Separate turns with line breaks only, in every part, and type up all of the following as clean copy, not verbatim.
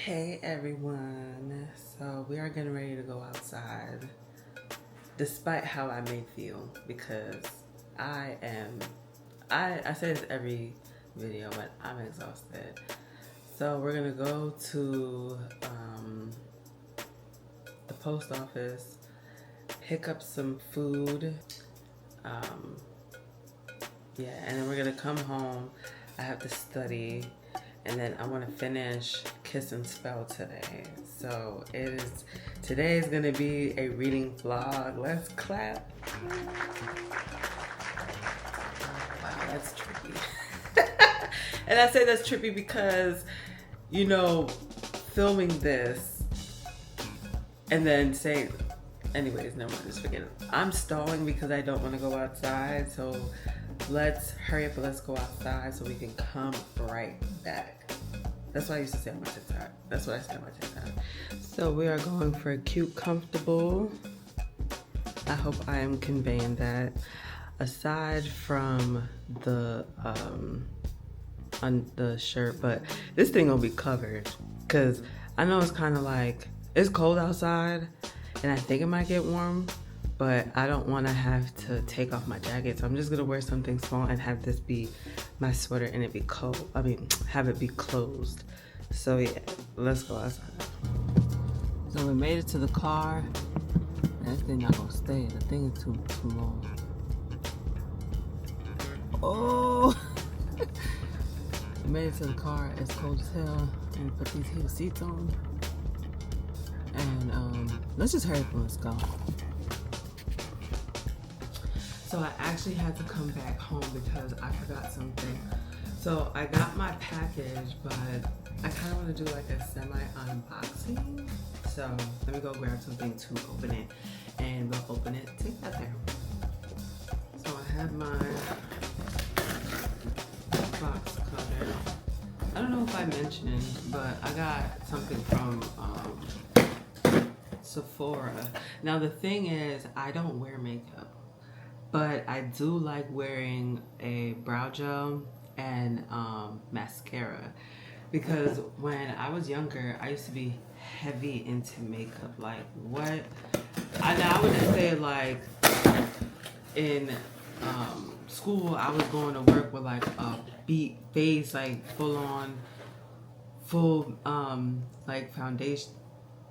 Hey everyone, so we are getting ready to go outside despite how I may feel, because I say this every video, but I'm exhausted. So we're gonna go to the post office, pick up some food, yeah, and then we're gonna come home. I have to study, and then I want to finish Kiss and Spell today. So today is gonna be a reading vlog. Let's clap. Wow, that's trippy. And I say that's trippy because, you know, filming this and then saying, anyways, never mind, just forget it. I'm stalling because I don't want to go outside, so let's hurry up and let's go outside so we can come right back. That's what I used to say on my TikTok. That's what I said on my TikTok. So we are going for a cute, comfortable. I hope I am conveying that. Aside from the on the shirt, but this thing will be covered because I know it's kind of like, it's cold outside and I think it might get warm, but I don't want to have to take off my jacket, so I'm just gonna wear something small and have this be my sweater and it be cold. I mean, have it be closed. So yeah, let's go outside. So we made it to the car, and this thing not gonna stay. The thing is too long. Oh! We made it to the car. It's cold as hell. I'm gonna put these heated seats on, and let's just hurry up and let's go. So I actually had to come back home because I forgot something. So I got my package, but I kind of want to do like a semi-unboxing. So let me go grab something to open it, and we'll open it together. So I have my box cutter. I don't know if I mentioned, but I got something from Sephora. Now the thing is, I don't wear makeup, but I do like wearing a brow gel and mascara, because when I was younger, I used to be heavy into makeup. Like what? I wouldn't say like in school I was going to work with like a beat face, like full like foundation.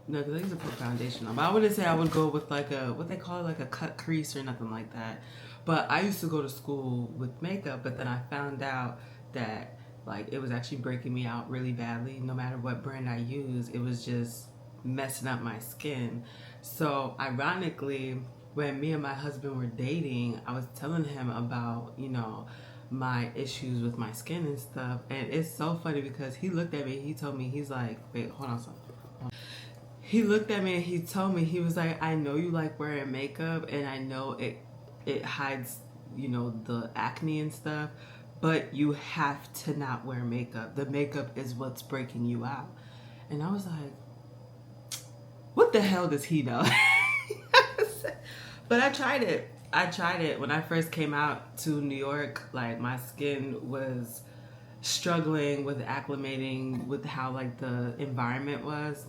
No, because I used to put foundation on. But I wouldn't say I would go with like a, what they call like a cut crease or nothing like that. But I used to go to school with makeup, but then I found out that like it was actually breaking me out really badly. No matter what brand I used, it was just messing up my skin. So ironically, when me and my husband were dating, I was telling him about, you know, my issues with my skin and stuff. And it's so funny because he looked at me, he told me, he's like, wait, hold on a second. He looked at me and he told me, he was like, I know you like wearing makeup and I know it hides, you know, the acne and stuff, but you have to not wear makeup. The makeup is what's breaking you out. And I was like, what the hell does he know? But I tried it. When I first came out to New York. Like my skin was struggling with acclimating with how like the environment was.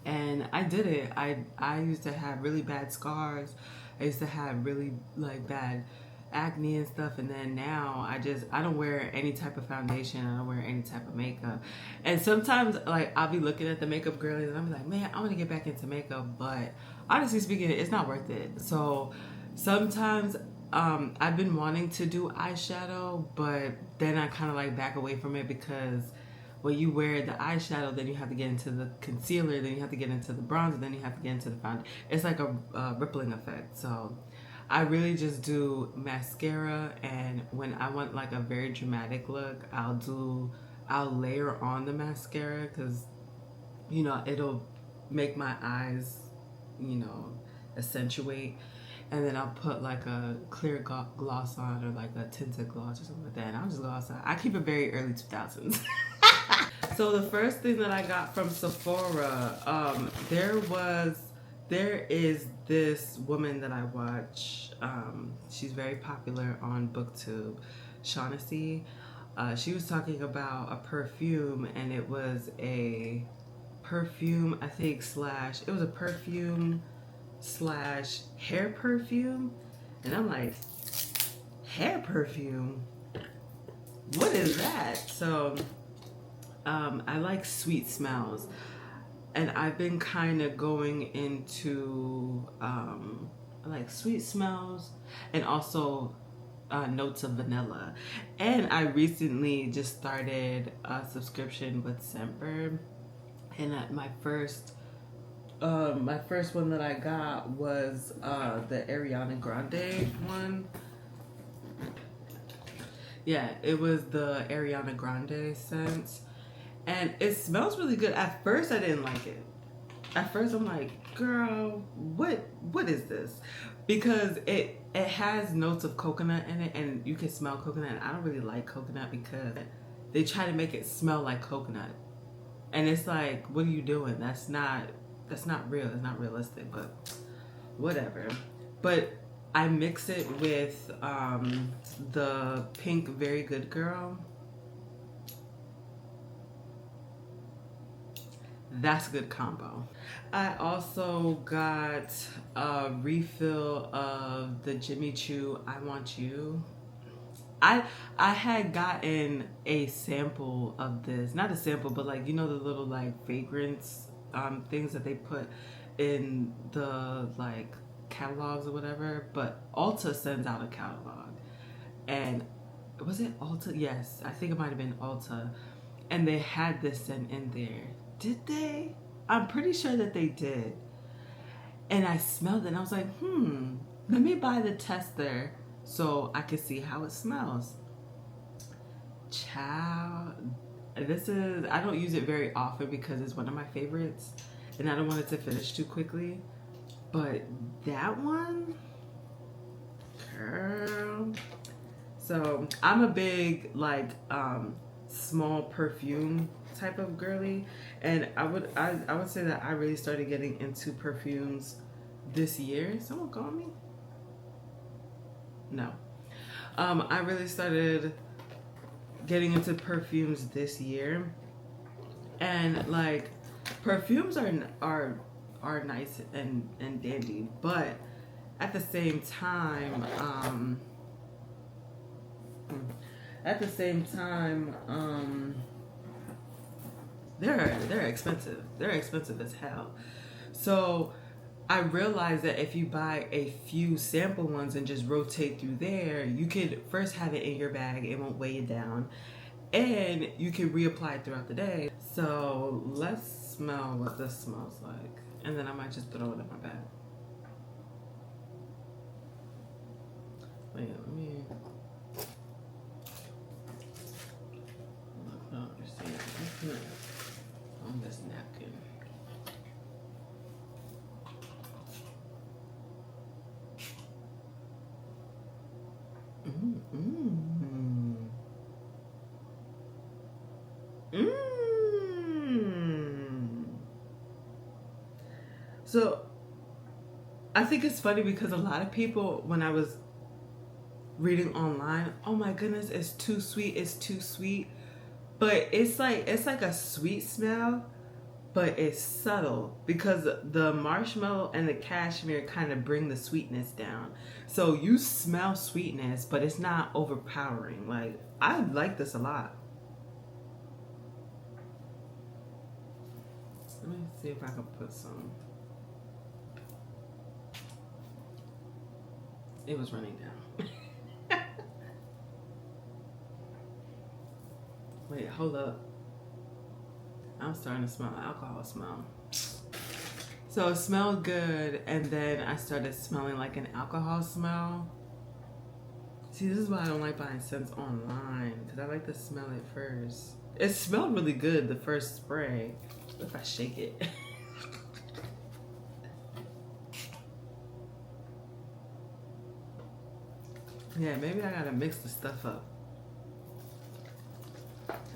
And I did it. I used to have really bad scars. I used to have really like bad acne and stuff, and then now I don't wear any type of foundation. I don't wear any type of makeup. And sometimes like I'll be looking at the makeup girlies and I'm like, man, I want to get back into makeup, but honestly speaking, it's not worth it. So sometimes I've been wanting to do eyeshadow, but then I kind of like back away from it because when you wear the eyeshadow, then you have to get into the concealer, then you have to get into the bronzer, then you have to get into the foundation. It's like a rippling effect. So I really just do mascara, and when I want like a very dramatic look, I'll layer on the mascara because, you know, it'll make my eyes, you know, accentuate. And then I'll put like a clear gloss on, or like a tinted gloss or something like that, and I'll just go outside. I keep it very early 2000s. So the first thing that I got from Sephora, there is this woman that I watch. She's very popular on BookTube, Shaughnessy. She was talking about a perfume, and it was a perfume, I think, slash, it was a perfume slash hair perfume. And I'm like, hair perfume? What is that? So I like sweet smells. And I've been kind of going into I like sweet smells and also notes of vanilla. And I recently just started a subscription with Scentbird. And my first one that I got was the Ariana Grande one. Yeah, it was the Ariana Grande scent. And it smells really good. At first, I didn't like it. At first, I'm like, girl, what is this? Because it has notes of coconut in it, and you can smell coconut. And I don't really like coconut because they try to make it smell like coconut. And it's like, what are you doing? That's not real. It's not realistic, but whatever. But I mix it with the pink Very Good Girl. That's a good combo. I also got a refill of the Jimmy Choo I Want You. I had gotten a sample of this, not a sample, but like, you know, the little like fragrance things that they put in the like catalogs or whatever. But Ulta sends out a catalog, and was it Ulta? Yes, I think it might have been Ulta, and they had this scent in there. Did they? I'm pretty sure that they did. And I smelled it and I was like, let me buy the tester so I can see how it smells. Child, this is, I don't use it very often because it's one of my favorites and I don't want it to finish too quickly. But that one, girl. So I'm a big like small perfume type of girly, and I would say that I really started getting into perfumes this year. Someone call me? No. I really started getting into perfumes this year, and like perfumes are nice and dandy, but at the same time they're expensive. They're expensive as hell. So I realized that if you buy a few sample ones and just rotate through there, you could first have it in your bag. It won't weigh you down. And you can reapply it throughout the day. So let's smell what this smells like. And then I might just throw it in my bag. Wait, let me... on this napkin. So I think it's funny because a lot of people, when I was reading online, oh my goodness, it's too sweet, it's too sweet. But it's like a sweet smell, but it's subtle because the marshmallow and the cashmere kind of bring the sweetness down. So you smell sweetness, but it's not overpowering. Like, I like this a lot. Let me see if I can put some. It was running down. Wait, hold up. I'm starting to smell alcohol smell. So it smelled good, and then I started smelling like an alcohol smell. See, this is why I don't like buying scents online, because I like to smell it first. It smelled really good, the first spray. What if I shake it? Yeah, maybe I gotta mix the stuff up.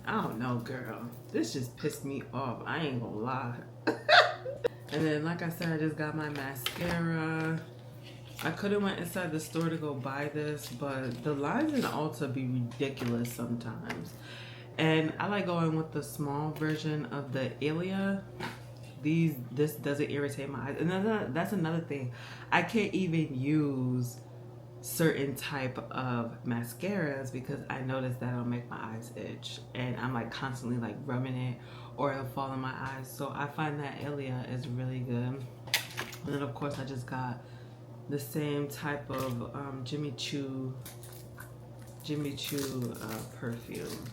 I don't know, girl. This just pissed me off. I ain't gonna lie. And then, like I said, I just got my mascara. I could have went inside the store to go buy this, but the lines in Ulta be ridiculous sometimes. And I like going with the small version of the Ilia. this doesn't irritate my eyes. And that's another thing. I can't even use certain type of mascaras because I noticed that it'll make my eyes itch, and I'm like constantly like rubbing it or it'll fall in my eyes. So I find that Ilia is really good. And then of course I just got the same type of Jimmy Choo perfume.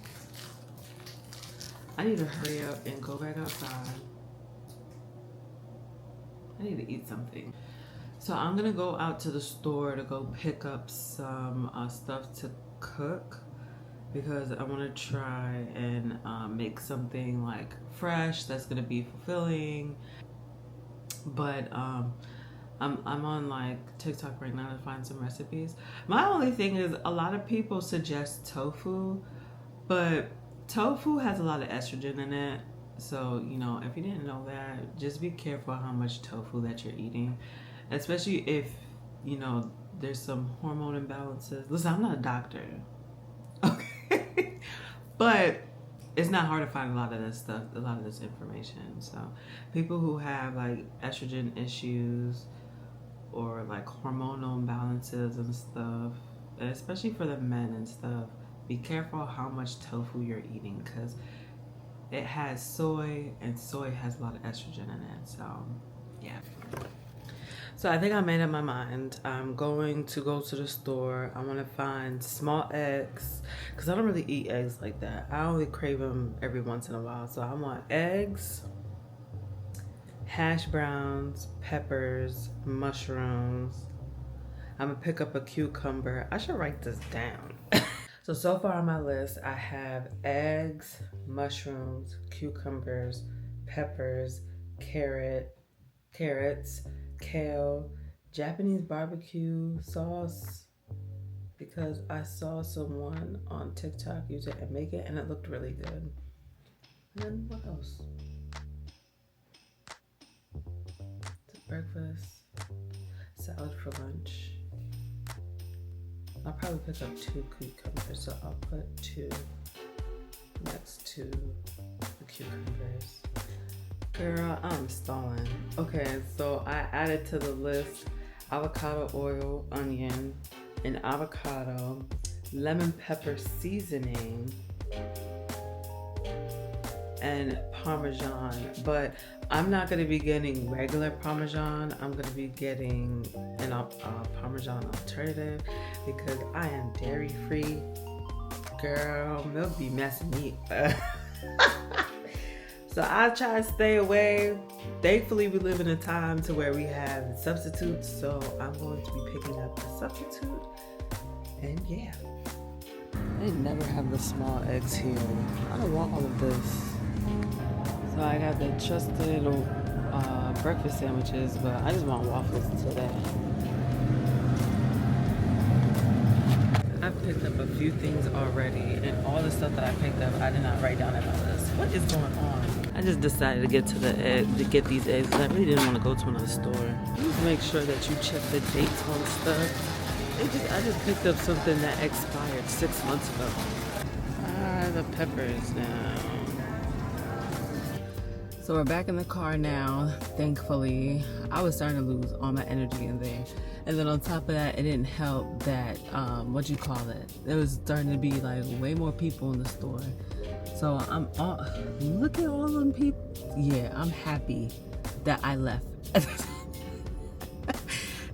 I need to hurry up and go back outside. I need to eat something. So I'm gonna go out to the store to go pick up some stuff to cook because I want to try and make something like fresh that's gonna be fulfilling. But I'm on like TikTok right now to find some recipes. My only thing is a lot of people suggest tofu, but tofu has a lot of estrogen in it. So, you know, if you didn't know that, just be careful how much tofu that you're eating, especially if, you know, there's some hormone imbalances. Listen, I'm not a doctor, okay? But it's not hard to find a lot of this stuff, a lot of this information. So people who have like estrogen issues or like hormonal imbalances and stuff, and especially for the men and stuff, be careful how much tofu you're eating because it has soy, and soy has a lot of estrogen in it. So yeah. So I think I made up my mind. I'm going to go to the store. I want to find small eggs because I don't really eat eggs like that. I only crave them every once in a while. So I want eggs, hash browns, peppers, mushrooms. I'm gonna pick up a cucumber. I should write this down. So far on my list, I have eggs, mushrooms, cucumbers, peppers, carrots, kale, Japanese barbecue sauce, because I saw someone on TikTok use it and make it, and it looked really good. And then what else? Breakfast, salad for lunch. I'll probably pick up 2 cucumbers, so I'll put 2 next to the cucumbers. Girl, I'm stalling. Okay, so I added to the list avocado oil, onion, and avocado, lemon pepper seasoning, and Parmesan. But I'm not going to be getting regular Parmesan. I'm going to be getting a Parmesan alternative because I am dairy free. Girl, milk be messing me up. So I try to stay away. Thankfully, we live in a time to where we have substitutes. So I'm going to be picking up a substitute. And yeah. They never have the small eggs here. I don't want all of this. So I got the trusted breakfast sandwiches, but I just want waffles today. I picked up a few things already, and all the stuff that I picked up, I did not write down on my list. What is going on? I just decided to get get these eggs because I really didn't want to go to another store. Please make sure that you check the dates on stuff. I just picked up something that expired 6 months ago. The peppers now. So we're back in the car now, thankfully. I was starting to lose all my energy in there. And then on top of that, it didn't help that, there was starting to be like way more people in the store. So look at all them people. Yeah, I'm happy that I left.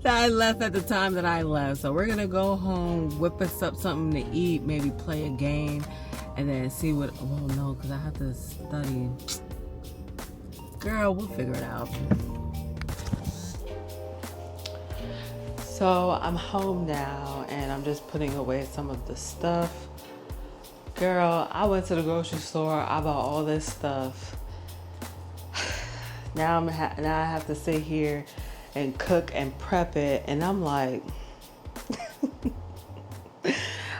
That I left at the time that I left. So we're gonna go home, whip us up something to eat, maybe play a game, and then see what, well no, because I have to study. Girl, we'll figure it out. So I'm home now and I'm just putting away some of the stuff. Girl, I went to the grocery store, I bought all this stuff. Now I have to sit here and cook and prep it, and I'm like,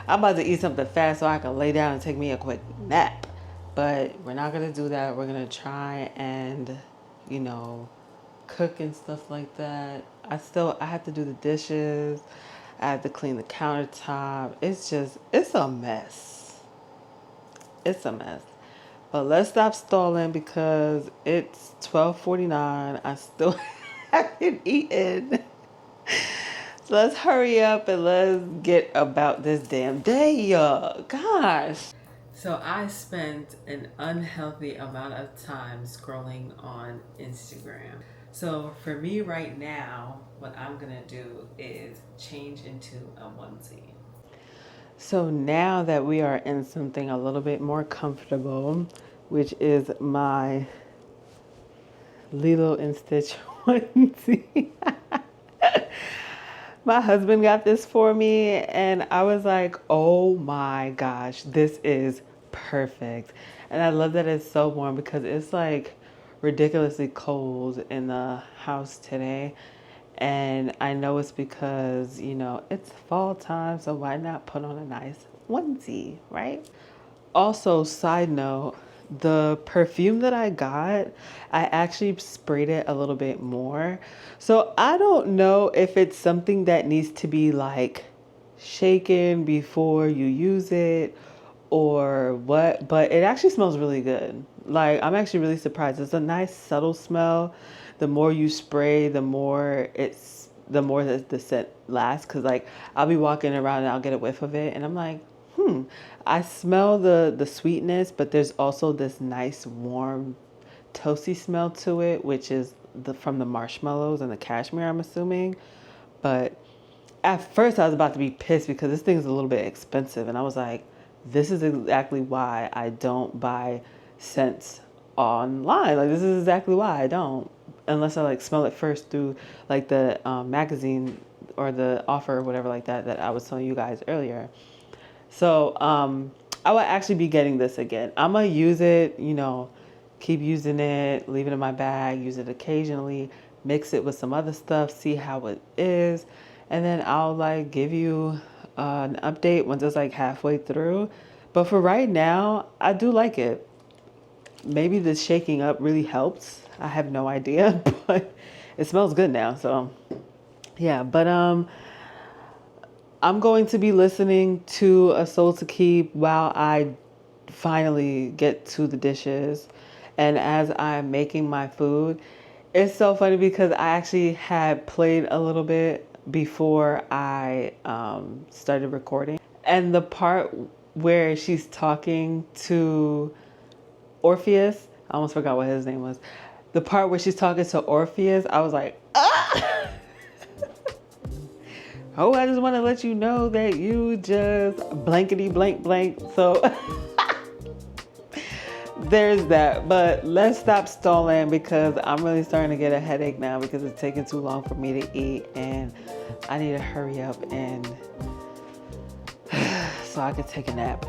I'm about to eat something fast so I can lay down and take me a quick nap. But we're not gonna do that. We're gonna try and, cook and stuff like that. I have to do the dishes. I have to clean the countertop. It's a mess. It's a mess. But let's stop stalling because it's 12:49. I still haven't eaten. So let's hurry up and let's get about this damn day, y'all. Gosh. So I spent an unhealthy amount of time scrolling on Instagram. So for me right now, what I'm gonna do is change into a onesie. So now that we are in something a little bit more comfortable, which is my Lilo and Stitch onesie. My husband got this for me and I was like, oh my gosh, this is perfect. And I love that it's so warm because it's like ridiculously cold in the house today. And I know it's because, you know, it's fall time, so why not put on a nice onesie, right? Also, side note, the perfume that I got, I actually sprayed it a little bit more. So I don't know if it's something that needs to be like shaken before you use it or what, but it actually smells really good. Like, I'm actually really surprised. It's a nice subtle smell. The more you spray, the more the scent lasts. Cause like I'll be walking around and I'll get a whiff of it and I'm like, I smell the sweetness, but there's also this nice warm toasty smell to it, which is from the marshmallows and the cashmere, I'm assuming. But at first I was about to be pissed because this thing is a little bit expensive and I was like, this is exactly why I don't buy scents online. Like, this is exactly why I don't, unless I like smell it first through like the magazine or the offer or whatever like that I was telling you guys earlier. So I will actually be getting this again. I'm gonna use it, you know, keep using it, leave it in my bag, use it occasionally, mix it with some other stuff, see how it is, and then I'll like give you an update once it's like halfway through. But for right now, I do like it. Maybe the shaking up really helps. I have no idea, but it smells good now. So yeah, but I'm going to be listening to A Soul to Keep while I finally get to the dishes. And as I'm making my food, it's so funny because I actually had played a little bit before I started recording. And the part where she's talking to Orpheus, I almost forgot what his name was. The part where she's talking to Orpheus, I was like, ah! Oh, I just want to let you know that you just blankety blank blank. So there's that. But let's stop stalling because I'm really starting to get a headache now because it's taking too long for me to eat and I need to hurry up and so I can take a nap.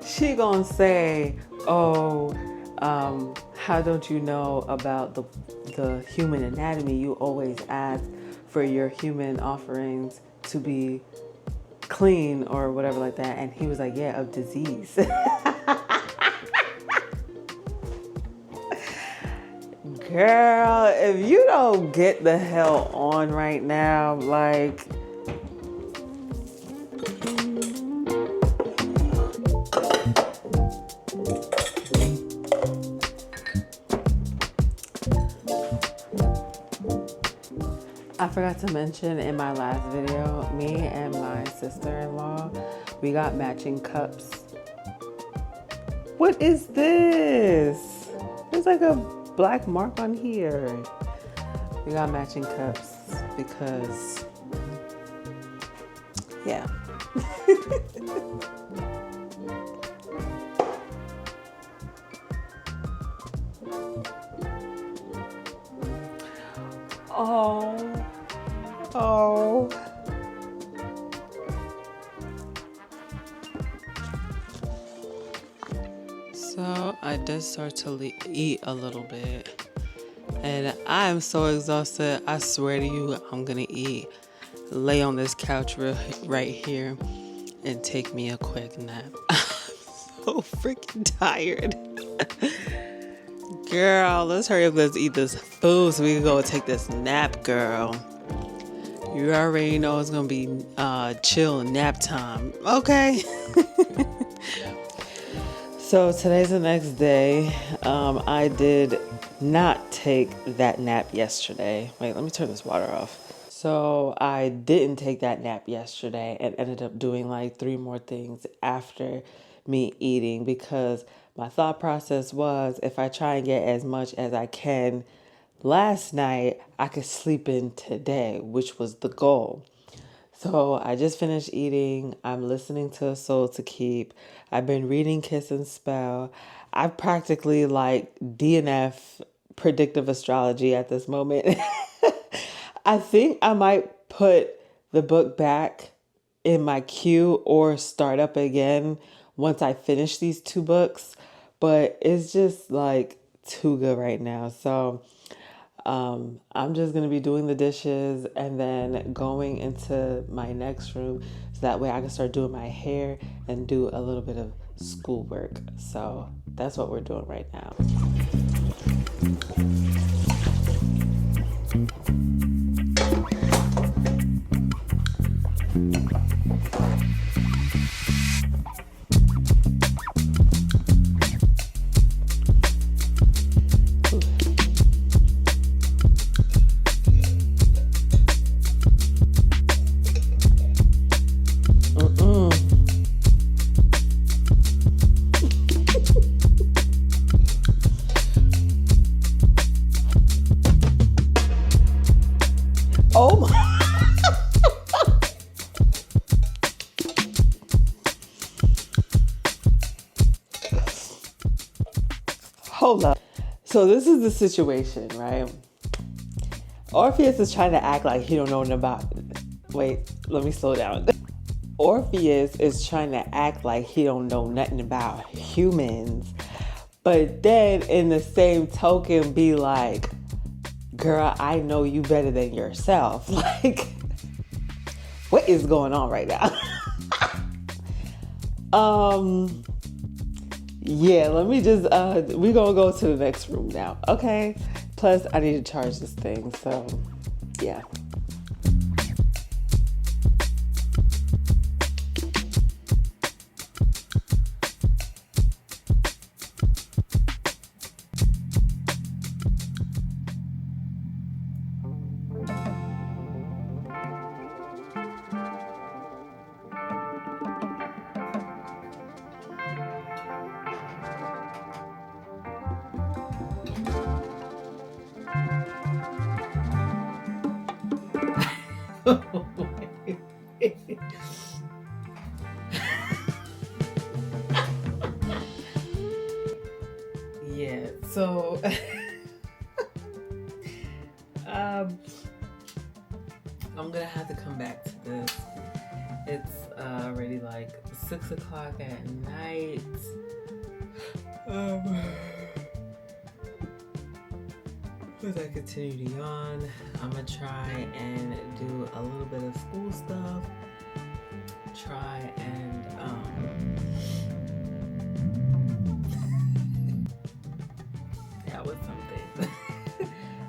She gonna say, oh, how don't you know about the human anatomy? You always ask for your human offerings to be clean or whatever like that. And he was like, yeah, of disease. Girl, if you don't get the hell on right now, like... I forgot to mention in my last video, me and my sister-in-law, we got matching cups. What is this? There's like a black mark on here. We got matching cups because, yeah. Oh. So I did start to eat a little bit. And I'm so exhausted. I swear to you, I'm going to eat. Lay on this couch right here and take me a quick nap. I'm so freaking tired. Girl, let's hurry up. Let's eat this food so we can go take this nap, girl. You already know it's going to be chill nap time. Okay. So today's the next day. I did not take that nap yesterday. Wait, let me turn this water off. So I didn't take that nap yesterday and ended up doing like 3 more things after me eating, because my thought process was, if I try and get as much as I can last night, I could sleep in today, which was the goal. So I just finished eating. I'm listening to A Soul to Keep. I've been reading Kiss and Spell. I practically like DNF predictive astrology at this moment. I think I might put the book back in my queue or start up again once I finish these 2 books, but it's just like too good right now. So I'm just going to be doing the dishes and then going into my next room so that way I can start doing my hair and do a little bit of schoolwork. So that's what we're doing right now. Oh my. Hold up. So this is the situation, right? Orpheus is trying to act like he don't know nothing about... Wait, let me slow down. Orpheus is trying to act like he don't know nothing about humans, but then in the same token be like, girl, I know you better than yourself. Like, what is going on right now? Yeah, let me just, we're gonna go to the next room now, okay? Plus, I need to charge this thing, so, yeah. Yeah, so I'm gonna have to come back to this. It's already like 6 o'clock at night. As I continue to yawn, I'm gonna try and do a little bit of school stuff. Try and that was something.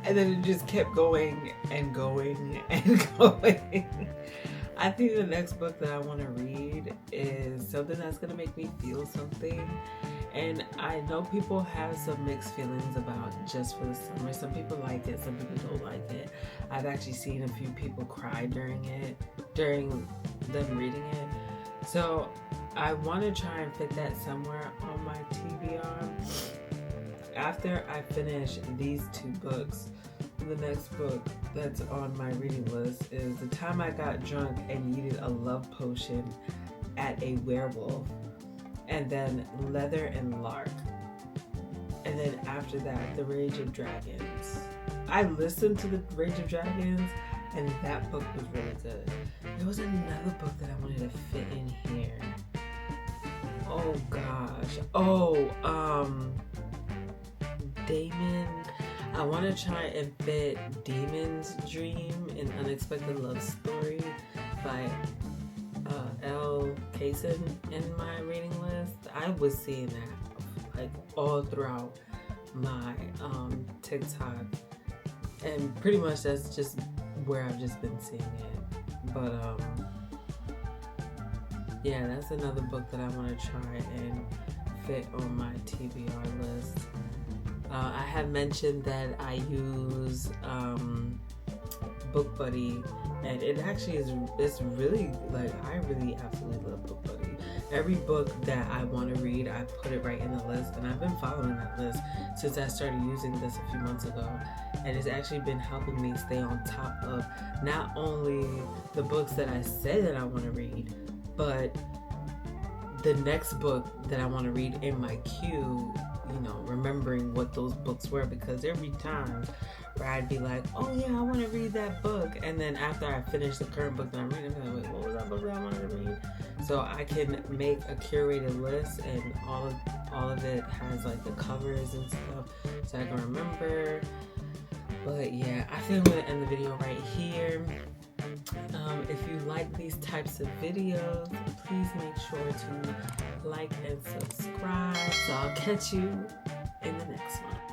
And then it just kept going and going and going. I think the next book that I want to read is something that's going to make me feel something. And I know people have some mixed feelings about Just for the Summer. Some people like it, some people don't like it. I've actually seen a few people cry during them reading it. So I want to try and fit that somewhere on my TBR. After I finish these 2 books, the next book that's on my reading list is The Time I Got Drunk and Needed a Love Potion at a Werewolf, and then Leather and Lark, and then after that, The Rage of Dragons. I listened to The Rage of Dragons, and that book was really good. There was another book that I wanted to fit in here. Oh gosh. Damon. I want to try and fit Demon's Dream, an Unexpected Love Story by L. Kaysen in my reading list. I was seeing that like all throughout my TikTok, and pretty much that's just where I've just been seeing it. But yeah, that's another book that I want to try and fit on my TBR list. I have mentioned that I use Book Buddy, and it actually it's really, like, I really absolutely love Book Buddy. Every book that I want to read, I put it right in the list, and I've been following that list since I started using this a few months ago, and it's actually been helping me stay on top of not only the books that I say that I want to read, but the next book that I want to read in my queue, you know, remembering what those books were, because there be times where I'd be like, oh yeah, I want to read that book, and then after I finish the current book that I'm reading, I'm like, what was that book that I wanted to read? So I can make a curated list, and all of it has like the covers and stuff, so I can remember. But yeah, I think I'm gonna end the video right here. If you like these types of videos, please make sure to like and subscribe. So I'll catch you in the next one.